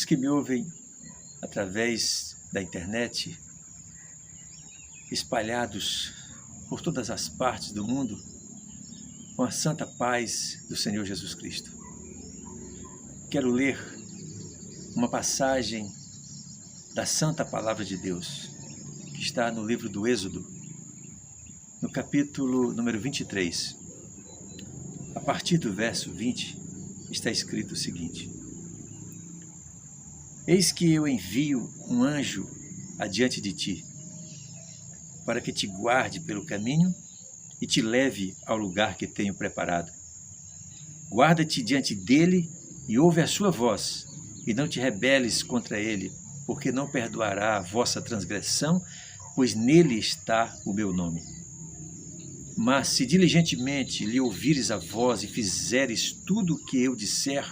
os que me ouvem através da internet, espalhados por todas as partes do mundo, com a santa paz do Senhor Jesus Cristo. Quero ler uma passagem da Santa Palavra de Deus, que está no livro do Êxodo, no capítulo número 23. A partir do verso 20, está escrito o seguinte: Eis que eu envio um anjo adiante de ti, para que te guarde pelo caminho e te leve ao lugar que tenho preparado. Guarda-te diante dele e ouve a sua voz, e não te rebeles contra ele, porque não perdoará a vossa transgressão, pois nele está o meu nome. Mas se diligentemente lhe ouvires a voz e fizeres tudo o que eu disser,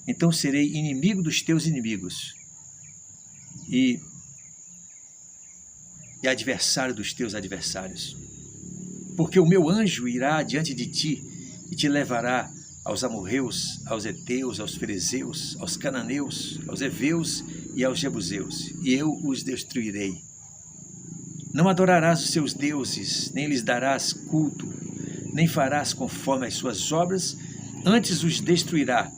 então serei inimigo dos teus inimigos e adversário dos teus adversários. Porque o meu anjo irá diante de ti e te levará aos amorreus, aos heteus, aos ferezeus, aos cananeus, aos heveus e aos jebuseus, e eu os destruirei. Não adorarás os seus deuses, nem lhes darás culto, nem farás conforme as suas obras, antes os destruirá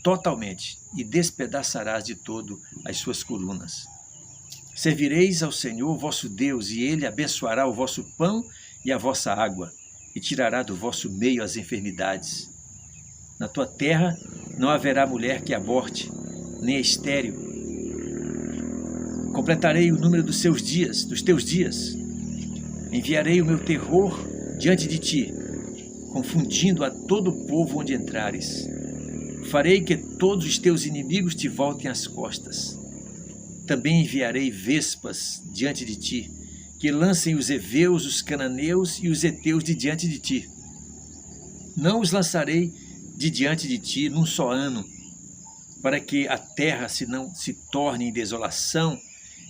totalmente e despedaçarás de todo as suas colunas. Servireis ao Senhor vosso Deus, e ele abençoará o vosso pão e a vossa água, e tirará do vosso meio as enfermidades. Na tua terra não haverá mulher que aborte, nem estéril. Completarei o número dos teus dias. Enviarei o meu terror diante de ti, confundindo a todo o povo onde entrares. Farei que todos os teus inimigos te voltem às costas. Também enviarei vespas diante de ti, que lancem os heveus, os cananeus e os heteus de diante de ti. Não os lançarei de diante de ti num só ano, para que a terra não se torne em desolação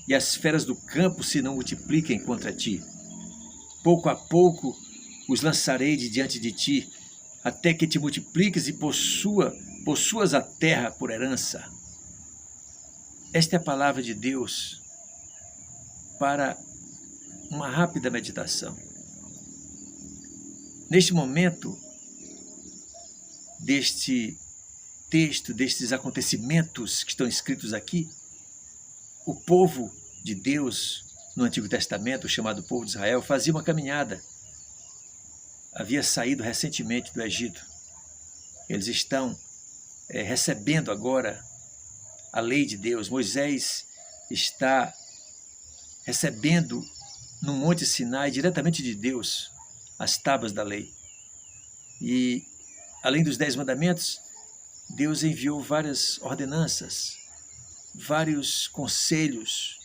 e as feras do campo se não multipliquem contra ti. Pouco a pouco os lançarei de diante de ti, até que te multipliques e possuas a terra por herança. Esta é a palavra de Deus para uma rápida meditação. Neste momento, deste texto, destes acontecimentos que estão escritos aqui, o povo de Deus no Antigo Testamento, chamado povo de Israel, fazia uma caminhada. Havia saído recentemente do Egito. Eles estão recebendo agora a lei de Deus. Moisés está recebendo no Monte Sinai, diretamente de Deus, as tábuas da lei. E, além dos 10 mandamentos, Deus enviou várias ordenanças, vários conselhos,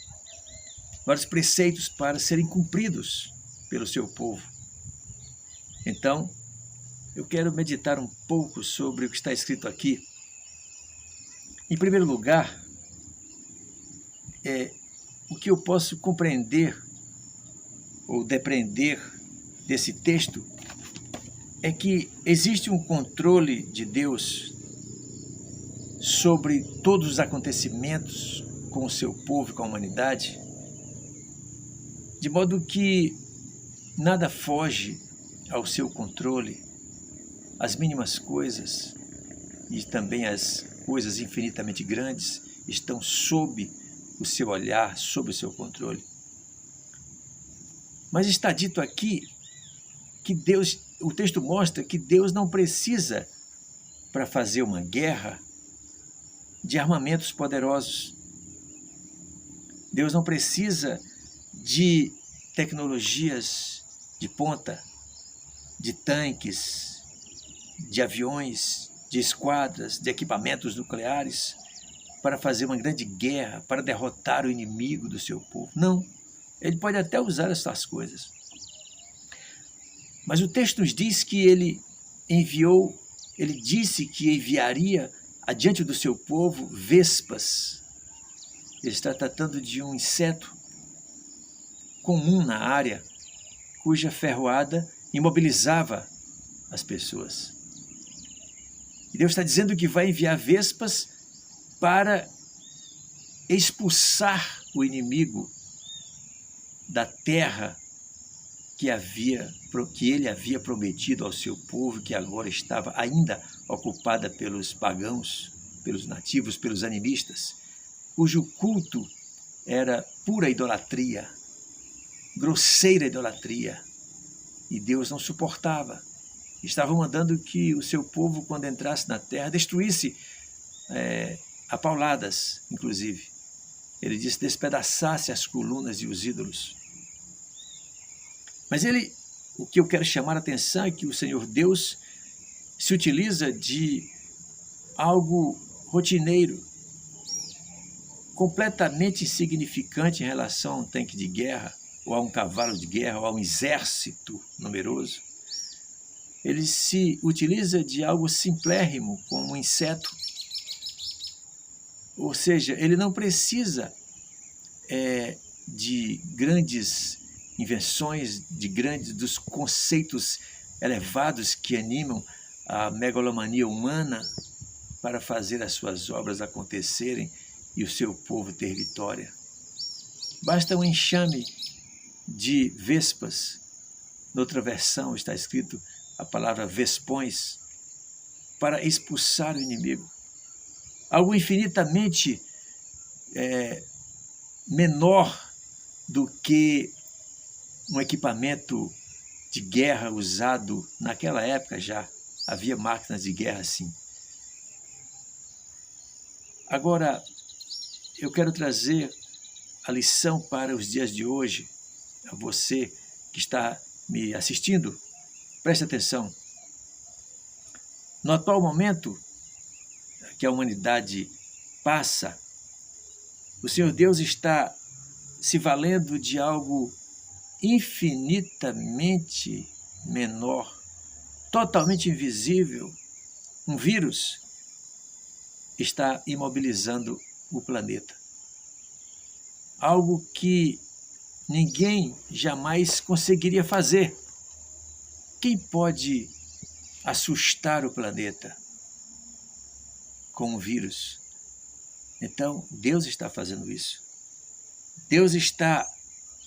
vários preceitos para serem cumpridos pelo seu povo. Então, eu quero meditar um pouco sobre o que está escrito aqui. Em primeiro lugar, o que eu posso compreender ou depreender desse texto é que existe um controle de Deus sobre todos os acontecimentos com o seu povo e com a humanidade, de modo que nada foge ao seu controle, as mínimas coisas e também as coisas infinitamente grandes estão sob o seu olhar, sob o seu controle. Mas está dito aqui que Deus, o texto mostra que Deus não precisa, para fazer uma guerra, de armamentos poderosos. Deus não precisa de tecnologias de ponta, de tanques, de aviões, de esquadras, de equipamentos nucleares, para fazer uma grande guerra, para derrotar o inimigo do seu povo. Não, ele pode até usar essas coisas. Mas o texto nos diz que ele disse que enviaria adiante do seu povo vespas. Ele está tratando de um inseto comum na área, cuja ferroada imobilizava as pessoas. E Deus está dizendo que vai enviar vespas para expulsar o inimigo da terra que ele havia prometido ao seu povo, que agora estava ainda ocupada pelos pagãos, pelos nativos, pelos animistas, cujo culto era pura idolatria, grosseira idolatria, e Deus não suportava. Estava mandando que o seu povo, quando entrasse na terra, destruísse a pauladas, inclusive. Ele disse: despedaçasse as colunas e os ídolos. Mas o que eu quero chamar a atenção é que o Senhor Deus se utiliza de algo rotineiro, completamente insignificante em relação a um tanque de guerra, ou a um cavalo de guerra, ou a um exército numeroso. Ele se utiliza de algo simplérrimo, como um inseto. Ou seja, ele não precisa de grandes invenções, dos conceitos elevados que animam a megalomania humana para fazer as suas obras acontecerem e o seu povo ter vitória. Basta um enxame de vespas. Noutra versão está escrito a palavra vespões, para expulsar o inimigo. Algo infinitamente menor do que um equipamento de guerra usado naquela época. Já havia máquinas de guerra assim. Agora, eu quero trazer a lição para os dias de hoje, a você que está me assistindo. Preste atenção. No atual momento que a humanidade passa, o Senhor Deus está se valendo de algo infinitamente menor, totalmente invisível. Um vírus está imobilizando o planeta. Algo que ninguém jamais conseguiria fazer. Quem pode assustar o planeta com um vírus? Então, Deus está fazendo isso. Deus está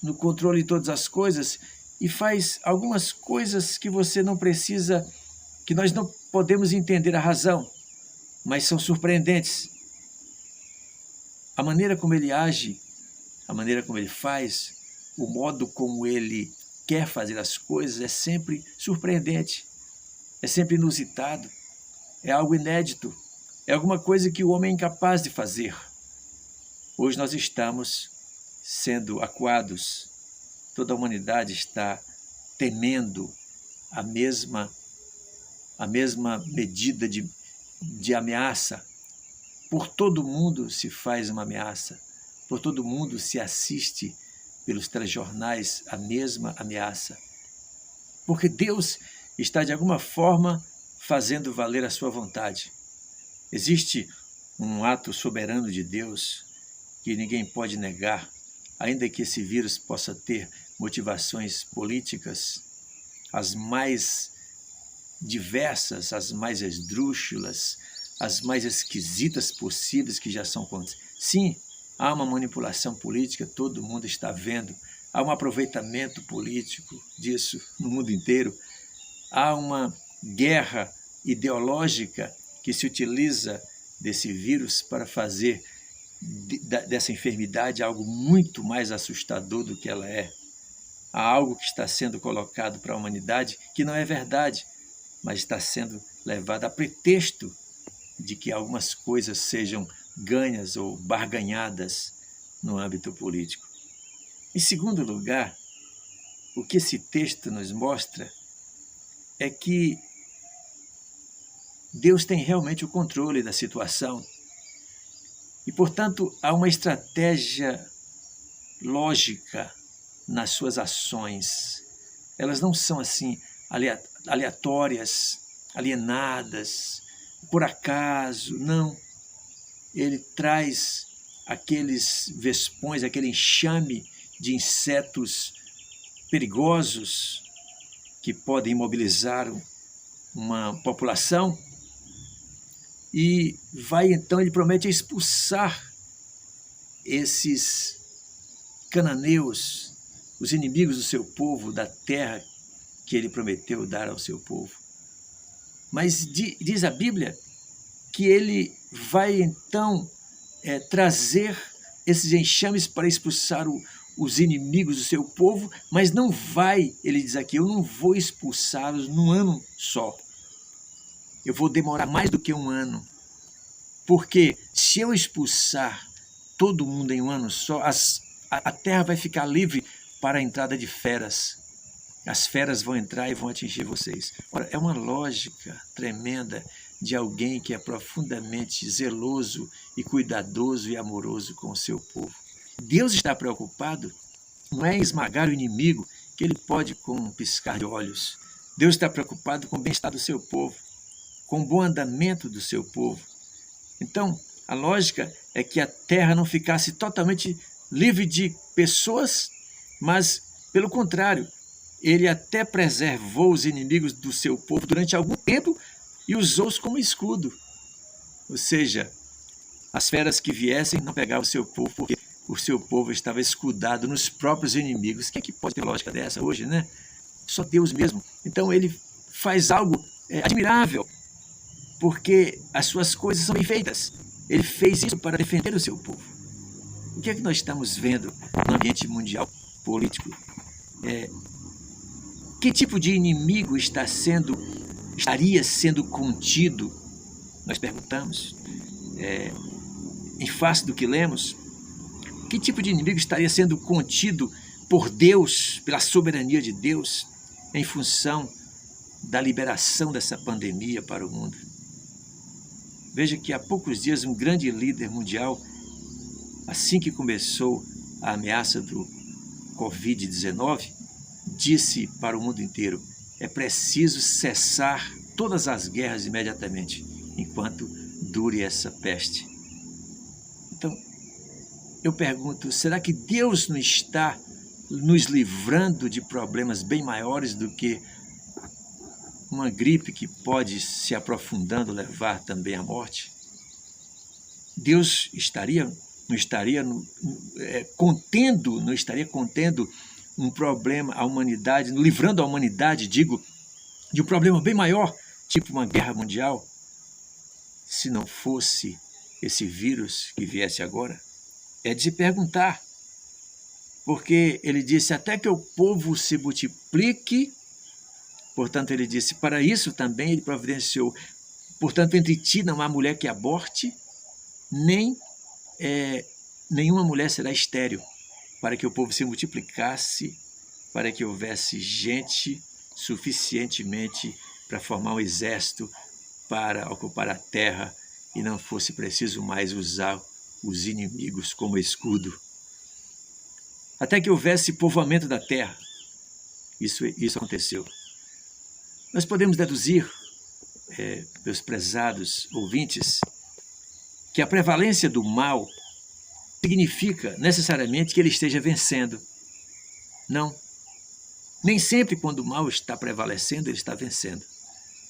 no controle de todas as coisas e faz algumas coisas que você não precisa, que nós não podemos entender a razão, mas são surpreendentes. A maneira como ele age, a maneira como ele faz, o modo como ele quer fazer as coisas é sempre surpreendente, é sempre inusitado, é algo inédito, é alguma coisa que o homem é incapaz de fazer. Hoje nós estamos sendo acuados, toda a humanidade está temendo a mesma medida de ameaça. Por todo mundo se faz uma ameaça, por todo mundo se assiste pelos telejornais a mesma ameaça. Porque Deus está de alguma forma fazendo valer a sua vontade. Existe um ato soberano de Deus que ninguém pode negar, ainda que esse vírus possa ter motivações políticas, as mais diversas, as mais esdrúxulas, as mais esquisitas possíveis que já são contadas. Sim, há uma manipulação política, todo mundo está vendo. Há um aproveitamento político disso no mundo inteiro. Há uma guerra ideológica que se utiliza desse vírus para fazer dessa enfermidade algo muito mais assustador do que ela é. Há algo que está sendo colocado para a humanidade que não é verdade, mas está sendo levado a pretexto de que algumas coisas sejam ganhas ou barganhadas no âmbito político. Em segundo lugar, o que esse texto nos mostra é que Deus tem realmente o controle da situação e, portanto, há uma estratégia lógica nas suas ações. Elas não são assim aleatórias, alienadas, por acaso, não. Ele traz aqueles vespões, aquele enxame de insetos perigosos que podem imobilizar uma população e ele promete expulsar esses cananeus, os inimigos do seu povo, da terra que ele prometeu dar ao seu povo. Mas diz a Bíblia que ele vai então trazer esses enxames para expulsar os inimigos do seu povo, mas não vai, ele diz aqui, eu não vou expulsá-los num ano só. Eu vou demorar mais do que um ano. Porque se eu expulsar todo mundo em um ano só, a terra vai ficar livre para a entrada de feras. As feras vão entrar e vão atingir vocês. Ora, é uma lógica tremenda de alguém que é profundamente zeloso e cuidadoso e amoroso com o seu povo. Deus está preocupado não é em esmagar o inimigo, que ele pode com um piscar de olhos. Deus está preocupado com o bem-estar do seu povo, com o bom andamento do seu povo. Então, a lógica é que a terra não ficasse totalmente livre de pessoas, mas, pelo contrário, ele até preservou os inimigos do seu povo durante algum tempo e usou-os como escudo. Ou seja, as feras que viessem não pegavam o seu povo, porque o seu povo estava escudado nos próprios inimigos. Quem é que pode ter lógica dessa hoje, né? Só Deus mesmo. Então ele faz algo admirável, porque as suas coisas são bem feitas. Ele fez isso para defender o seu povo. O que é que nós estamos vendo no ambiente mundial político? Que tipo de inimigo estaria sendo contido? Nós perguntamos, em face do que lemos, que tipo de inimigo estaria sendo contido por Deus, pela soberania de Deus, em função da liberação dessa pandemia para o mundo? Veja que há poucos dias um grande líder mundial, assim que começou a ameaça do Covid-19, disse para o mundo inteiro: é preciso cessar todas as guerras imediatamente, enquanto dure essa peste. Então, eu pergunto, será que Deus não está nos livrando de problemas bem maiores do que uma gripe que pode, se aprofundando, levar também à morte? Deus não estaria contendo um problema à humanidade, livrando a humanidade, digo, de um problema bem maior, tipo uma guerra mundial, se não fosse esse vírus que viesse agora? É de se perguntar, porque ele disse, até que o povo se multiplique, portanto ele disse, para isso também ele providenciou, portanto entre ti não há mulher que aborte, nenhuma mulher será estéril, para que o povo se multiplicasse, para que houvesse gente suficientemente para formar um exército para ocupar a terra e não fosse preciso mais usar os inimigos como escudo. Até que houvesse povoamento da terra. Isso aconteceu. Nós podemos deduzir, meus prezados ouvintes, que a prevalência do mal significa necessariamente que ele esteja vencendo. Não. Nem sempre quando o mal está prevalecendo, ele está vencendo.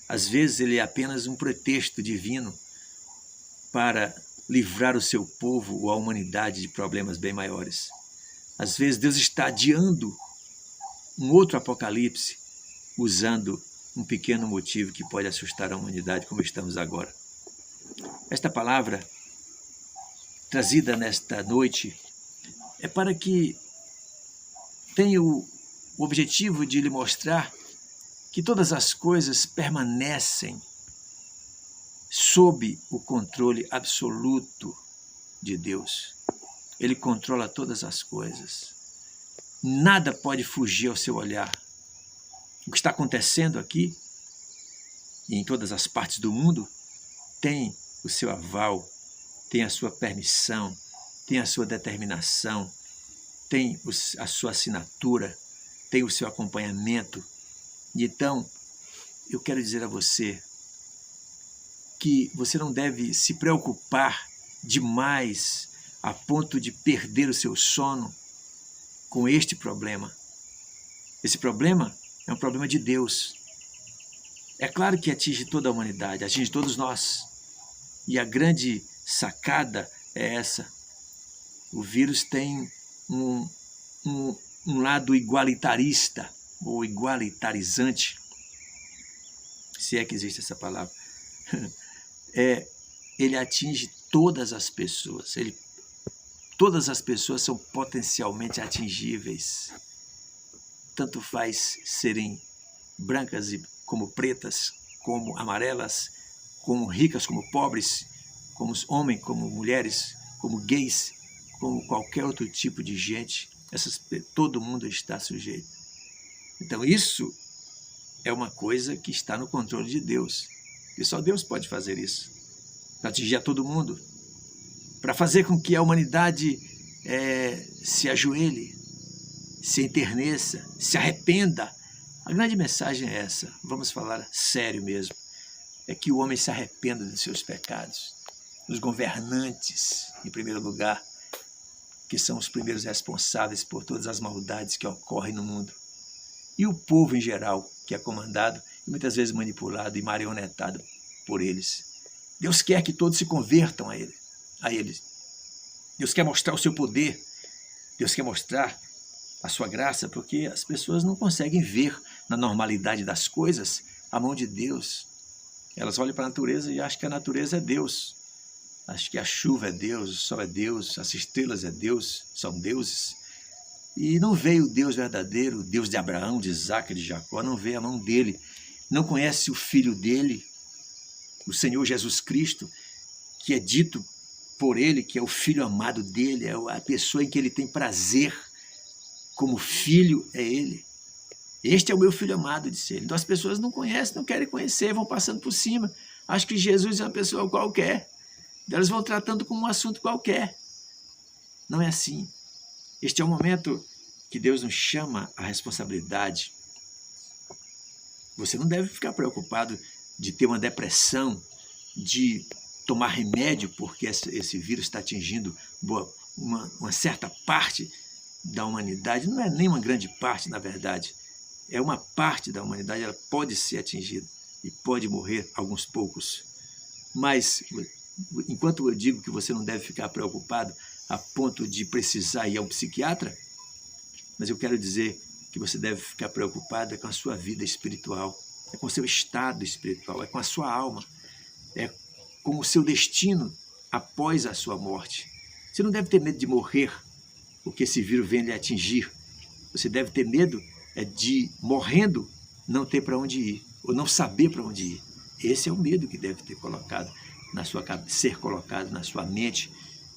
Às vezes ele é apenas um pretexto divino para livrar o seu povo ou a humanidade de problemas bem maiores. Às vezes Deus está adiando um outro apocalipse, usando um pequeno motivo que pode assustar a humanidade, como estamos agora. Esta palavra, trazida nesta noite, é para que tenha o objetivo de lhe mostrar que todas as coisas permanecem sob o controle absoluto de Deus. Ele controla todas as coisas. Nada pode fugir ao seu olhar. O que está acontecendo aqui e em todas as partes do mundo tem o seu aval, tem a sua permissão, tem a sua determinação, tem a sua assinatura, tem o seu acompanhamento. E então, eu quero dizer a você que você não deve se preocupar demais a ponto de perder o seu sono com este problema. Esse problema é um problema de Deus. É claro que atinge toda a humanidade, atinge todos nós. E a grande sacada é essa. O vírus tem um lado igualitarista ou igualitarizante, se é que existe essa palavra. Ele atinge todas as pessoas. Todas as pessoas são potencialmente atingíveis. Tanto faz serem brancas como pretas, como amarelas, como ricas, como pobres, como homens, como mulheres, como gays, como qualquer outro tipo de gente. Todo mundo está sujeito. Então isso é uma coisa que está no controle de Deus. E só Deus pode fazer isso, para atingir a todo mundo, para fazer com que a humanidade se ajoelhe, se enterneça, se arrependa. A grande mensagem é essa, vamos falar sério mesmo, é que o homem se arrependa dos seus pecados. Os governantes, em primeiro lugar, que são os primeiros responsáveis por todas as maldades que ocorrem no mundo. E o povo em geral, que é comandado e muitas vezes manipulado e marionetado por eles. Deus quer que todos se convertam a Ele. Deus quer mostrar o seu poder. Deus quer mostrar a sua graça, porque as pessoas não conseguem ver na normalidade das coisas a mão de Deus. Elas olham para a natureza e acham que a natureza é Deus. Acham que a chuva é Deus, o sol é Deus, as estrelas é Deus, são deuses. E não vê o Deus verdadeiro, o Deus de Abraão, de Isaac, de Jacó, não vê a mão dele. Não conhece o filho dele, o Senhor Jesus Cristo, que é dito por ele, que é o filho amado dele, é a pessoa em que ele tem prazer. Como filho é ele. Este é o meu filho amado, disse ele. Então as pessoas não conhecem, não querem conhecer, vão passando por cima. Acham que Jesus é uma pessoa qualquer. Elas vão tratando como um assunto qualquer. Não é assim. Este é o momento que Deus nos chama à responsabilidade. Você não deve ficar preocupado de ter uma depressão, de tomar remédio porque esse vírus está atingindo uma certa parte da humanidade. Não é nem uma grande parte, na verdade. É uma parte da humanidade, ela pode ser atingida e pode morrer alguns poucos. Mas, enquanto eu digo que você não deve ficar preocupado a ponto de precisar ir a um psiquiatra, mas eu quero dizer que você deve ficar preocupado com a sua vida espiritual, é com o seu estado espiritual, é com a sua alma, é com o seu destino após a sua morte. Você não deve ter medo de morrer porque esse vírus vem lhe atingir. Você deve ter medo de, morrendo, não ter para onde ir, ou não saber para onde ir. Esse é o medo que deve ter colocado ser colocado na sua mente,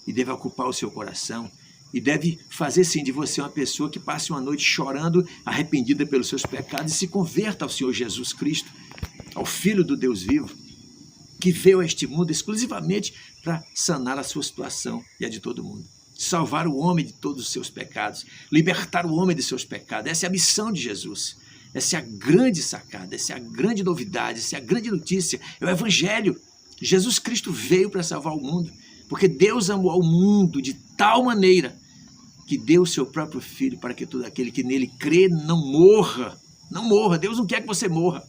e deve ocupar o seu coração, e deve fazer sim de você uma pessoa que passe uma noite chorando, arrependida pelos seus pecados, e se converta ao Senhor Jesus Cristo, ao Filho do Deus vivo, que veio a este mundo exclusivamente para sanar a sua situação e a de todo mundo. Salvar o homem de todos os seus pecados, libertar o homem de seus pecados. Essa é a missão de Jesus. Essa é a grande sacada, essa é a grande novidade, essa é a grande notícia, é o Evangelho. Jesus Cristo veio para salvar o mundo, porque Deus amou ao mundo de tal maneira que deu o seu próprio Filho para que todo aquele que nele crê não morra. Não morra, Deus não quer que você morra.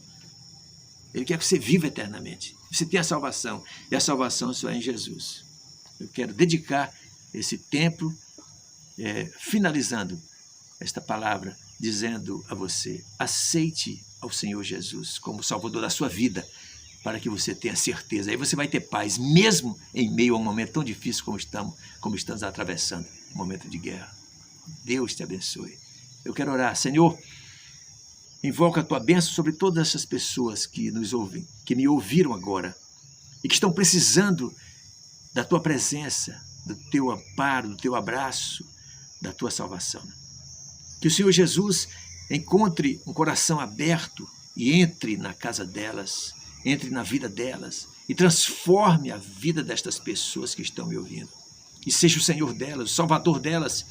Ele quer que você viva eternamente. Você tem a salvação, e a salvação só é em Jesus. Eu quero dedicar esse tempo, finalizando esta palavra, dizendo a você, aceite ao Senhor Jesus como Salvador da sua vida, para que você tenha certeza. Aí você vai ter paz, mesmo em meio a um momento tão difícil como estamos atravessando, um momento de guerra. Deus te abençoe. Eu quero orar. Senhor, invoca a tua bênção sobre todas essas pessoas que nos ouvem, que me ouviram agora, e que estão precisando da tua presença, do teu amparo, do teu abraço, da tua salvação. Que o Senhor Jesus encontre um coração aberto e entre na casa delas, entre na vida delas e transforme a vida destas pessoas que estão me ouvindo. E seja o Senhor delas, o Salvador delas,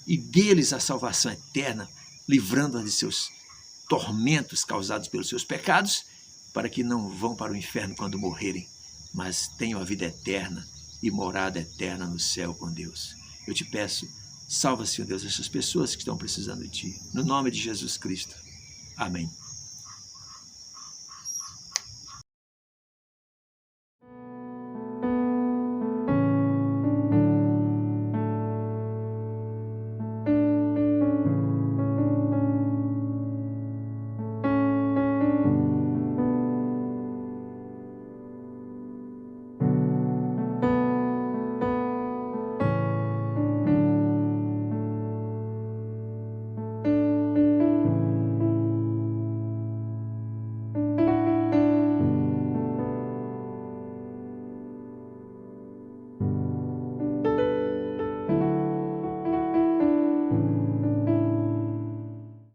e deles a salvação eterna, livrando-as de seus tormentos causados pelos seus pecados, para que não vão para o inferno quando morrerem, mas tenham a vida eterna e morada eterna no céu com Deus. Eu te peço, salva, Senhor Deus, essas pessoas que estão precisando de Ti. No nome de Jesus Cristo. Amém.